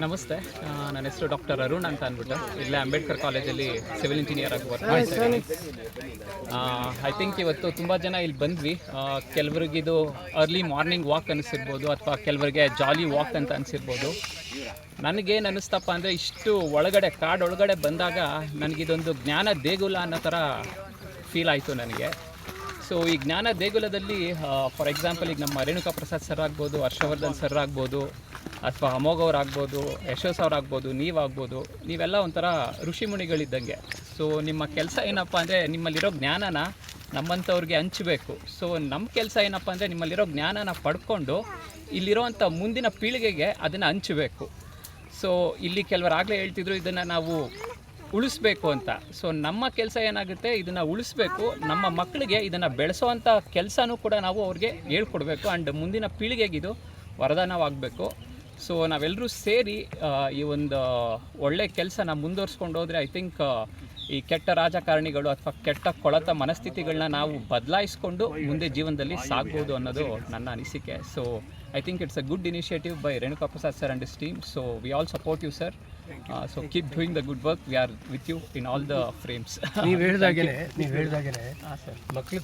ನಮಸ್ತೆ, ನನ್ನ ಹೆಸರು ಡಾಕ್ಟರ್ ಅರುಣ್ ಅಂತ ಅಂದ್ಬಿಟ್ಟು ಇಲ್ಲೇ ಅಂಬೇಡ್ಕರ್ ಕಾಲೇಜಲ್ಲಿ ಸಿವಿಲ್ ಇಂಜಿನಿಯರ್ ಆಗಿ ವರ್ಕ್ ಮಾಡ್ತಾ ಇದ್ದೀನಿ. ಐ ಥಿಂಕ್ ಇವತ್ತು ತುಂಬ ಜನ ಇಲ್ಲಿ ಬಂದ್ವಿ. ಕೆಲವರಿಗೆ ಇದು ಅರ್ಲಿ ಮಾರ್ನಿಂಗ್ ವಾಕ್ ಅನಿಸಿರ್ಬೋದು, ಅಥವಾ ಕೆಲವರಿಗೆ ಜಾಲಿ ವಾಕ್ ಅಂತ ಅನಿಸಿರ್ಬೋದು. ನನಗೇನು ಅನ್ನಿಸ್ತಪ್ಪ ಅಂದರೆ, ಇಷ್ಟು ಒಳಗಡೆ ಕಾಡೊಳಗಡೆ ಬಂದಾಗ ನನಗಿದೊಂದು ಜ್ಞಾನ ದೇಗುಲ ಅನ್ನೋ ಥರ ಫೀಲ್ ಆಯಿತು ನನಗೆ. ಸೊ ಈ ಜ್ಞಾನ ದೇಗುಲದಲ್ಲಿ ಫಾರ್ ಎಕ್ಸಾಂಪಲ್ ಈಗ ನಮ್ಮ ರೇಣುಕಾ ಪ್ರಸಾದ್ ಸರ್ ಆಗ್ಬೋದು, ಹರ್ಷವರ್ಧನ್ ಸರ್ ಆಗ್ಬೋದು, ಅಥವಾ ಅಮೋಘ್ ಅವ್ರು ಆಗ್ಬೋದು, ಯಶೋಸ್ ಅವ್ರು ಆಗ್ಬೋದು, ನೀವಾಗ್ಬೋದು, ನೀವೆಲ್ಲ ಒಂಥರ ಋಷಿಮುನಿಗಳಿದ್ದಂಗೆ. ಸೊ ನಿಮ್ಮ ಕೆಲಸ ಏನಪ್ಪ ಅಂದರೆ, ನಿಮ್ಮಲ್ಲಿರೋ ಜ್ಞಾನನ ನಮ್ಮಂಥವ್ರಿಗೆ ಹಂಚಬೇಕು. ಸೊ ನಮ್ಮ ಕೆಲಸ ಏನಪ್ಪ ಅಂದರೆ, ನಿಮ್ಮಲ್ಲಿರೋ ಜ್ಞಾನನ ಪಡ್ಕೊಂಡು ಇಲ್ಲಿರೋವಂಥ ಮುಂದಿನ ಪೀಳಿಗೆಗೆ ಅದನ್ನು ಹಂಚಬೇಕು. ಸೊ ಇಲ್ಲಿ ಕೆಲವರು ಆಗಲೇ ಹೇಳ್ತಿದ್ರು, ಇದನ್ನು ನಾವು ಉಳಿಸ್ಬೇಕು ಅಂತ. ಸೊ ನಮ್ಮ ಕೆಲಸ ಏನಾಗುತ್ತೆ, ಇದನ್ನು ಉಳಿಸ್ಬೇಕು, ನಮ್ಮ ಮಕ್ಕಳಿಗೆ ಇದನ್ನು ಬೆಳೆಸೋವಂಥ ಕೆಲಸನೂ ಕೂಡ ನಾವು ಅವ್ರಿಗೆ ಹೇಳ್ಕೊಡ್ಬೇಕು. ಆ್ಯಂಡ್ ಮುಂದಿನ ಪೀಳಿಗೆಗೆ ಇದು ವರದಾನವಾಗಬೇಕು. ಸೊ ನಾವೆಲ್ಲರೂ ಸೇರಿ ಈ ಒಂದು ಒಳ್ಳೆ ಕೆಲಸನ ಮುಂದುವರ್ಸ್ಕೊಂಡು ಹೋದರೆ, ಐ ಥಿಂಕ್ ಈ ಕೆಟ್ಟ ರಾಜಕಾರಣಿಗಳು ಅಥವಾ ಕೆಟ್ಟ ಕೊಳತ ಮನಸ್ಥಿತಿಗಳನ್ನ ನಾವು ಬದಲಾಯಿಸ್ಕೊಂಡು ಮುಂದೆ ಜೀವನದಲ್ಲಿ ಸಾಗ್ಬೋದು ಅನ್ನೋದು ನನ್ನ ಅನಿಸಿಕೆ. So I think it's a good initiative by Renuka Prasad sir and his team. So we all support you, sir. So keep doing the good work. We are with you in all the frames. ನೀವು ಹೇಳಿದಾಗೇನೆ ಹಾಂ sir. ಮಕ್ಕಳು